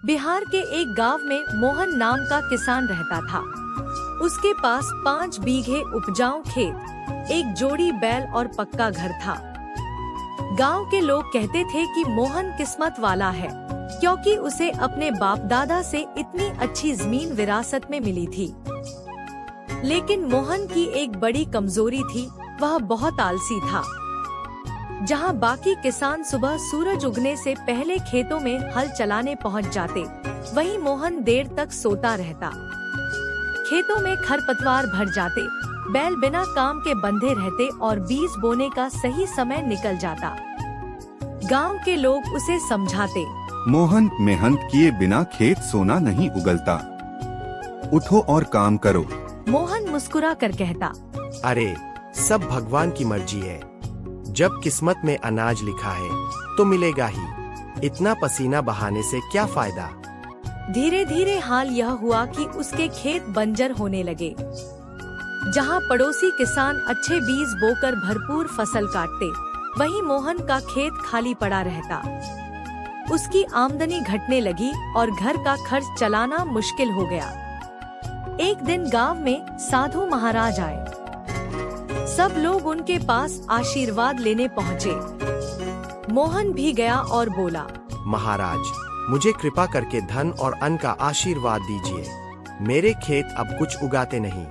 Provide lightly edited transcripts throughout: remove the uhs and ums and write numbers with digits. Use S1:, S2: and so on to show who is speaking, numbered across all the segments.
S1: बिहार के एक गांव में मोहन नाम का किसान रहता था। उसके पास 5 बीघे उपजाऊ खेत, एक जोड़ी बैल और पक्का घर था। गांव के लोग कहते थे कि मोहन किस्मत वाला है, क्योंकि उसे अपने बाप दादा से इतनी अच्छी जमीन विरासत में मिली थी। लेकिन मोहन की एक बड़ी कमजोरी थी, वह बहुत आलसी था। जहां बाकी किसान सुबह सूरज उगने से पहले खेतों में हल चलाने पहुंच जाते, वहीं मोहन देर तक सोता रहता। खेतों में खरपतवार भर जाते, बैल बिना काम के बंधे रहते और बीज बोने का सही समय निकल जाता। गांव के लोग उसे समझाते,
S2: मोहन, मेहनत किए बिना खेत सोना नहीं उगलता, उठो और काम करो।
S1: मोहन मुस्कुरा कर कहता,
S3: अरे सब भगवान की मर्जी है, जब किस्मत में अनाज लिखा है तो मिलेगा ही, इतना पसीना बहाने से क्या फायदा।
S1: धीरे धीरे हाल यह हुआ कि उसके खेत बंजर होने लगे। जहां पड़ोसी किसान अच्छे बीज बोकर भरपूर फसल काटते, वहीं मोहन का खेत खाली पड़ा रहता। उसकी आमदनी घटने लगी और घर का खर्च चलाना मुश्किल हो गया। एक दिन गांव में साधु महाराज आए। सब लोग उनके पास आशीर्वाद लेने पहुँचे। मोहन भी गया और बोला,
S3: महाराज, मुझे कृपा करके धन और अन्न का आशीर्वाद दीजिए, मेरे खेत अब कुछ उगाते नहीं।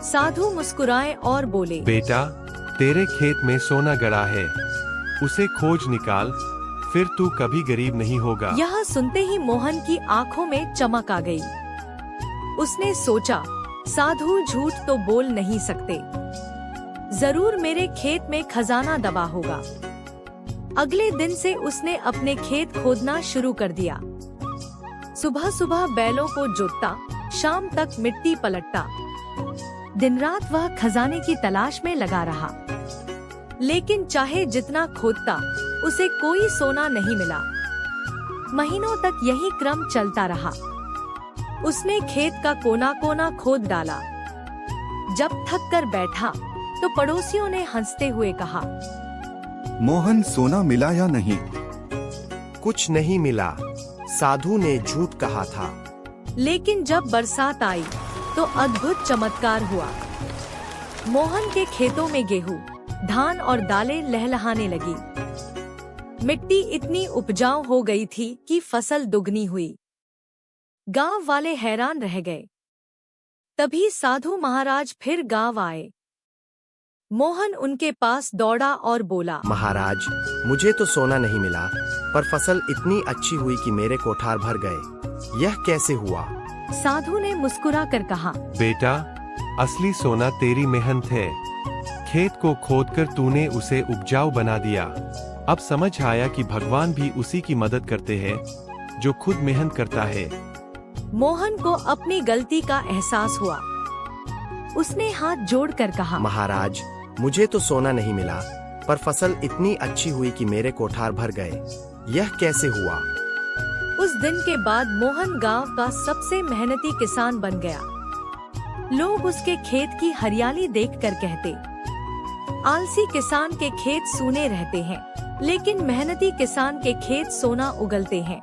S1: साधु मुस्कुराए और बोले,
S4: बेटा, तेरे खेत में सोना गड़ा है, उसे खोज निकाल, फिर तू कभी गरीब नहीं होगा।
S1: यह सुनते ही मोहन की आंखों में चमक आ गई। उसने सोचा, साधु झूठ तो बोल नहीं सकते, जरूर मेरे खेत में खजाना दबा होगा। अगले दिन से उसने अपने खेत खोदना शुरू कर दिया। सुबह सुबह बैलों को जोतता, शाम तक मिट्टी पलटता। दिन रात वह खजाने की तलाश में लगा रहा। लेकिन चाहे जितना खोदता, उसे कोई सोना नहीं मिला। महीनों तक यही क्रम चलता रहा। उसने खेत का कोना कोना खोद डाला। जब थक कर बैठा तो पड़ोसियों ने हंसते हुए कहा,
S2: मोहन, सोना मिला या नहीं?
S3: कुछ नहीं मिला, साधु ने झूठ कहा था।
S1: लेकिन जब बरसात आई तो अद्भुत चमत्कार हुआ। मोहन के खेतों में गेहूं, धान और दालें लहलहाने लगी। मिट्टी इतनी उपजाऊ हो गई थी कि फसल दुगनी हुई। गांव वाले हैरान रह गए। तभी साधु महाराज फिर गांव आए। मोहन उनके पास दौड़ा और बोला,
S3: महाराज, मुझे तो सोना नहीं मिला, पर फसल इतनी अच्छी हुई कि मेरे कोठार भर गए, यह कैसे हुआ?
S1: साधु ने मुस्कुरा कर कहा,
S4: बेटा, असली सोना तेरी मेहनत है। खेत को खोदकर तूने उसे उपजाऊ बना दिया। अब समझ आया कि भगवान भी उसी की मदद करते हैं जो खुद मेहनत करता है।
S1: मोहन को अपनी गलती का एहसास हुआ। उसने हाथ जोड़कर कहा,
S3: महाराज, मुझे तो सोना नहीं मिला, पर फसल इतनी अच्छी हुई कि मेरे कोठार भर गए, यह कैसे हुआ?
S1: उस दिन के बाद मोहन गांव का सबसे मेहनती किसान बन गया। लोग उसके खेत की हरियाली देखकर कहते, आलसी किसान के खेत सूने रहते हैं, लेकिन मेहनती किसान के खेत सोना उगलते हैं।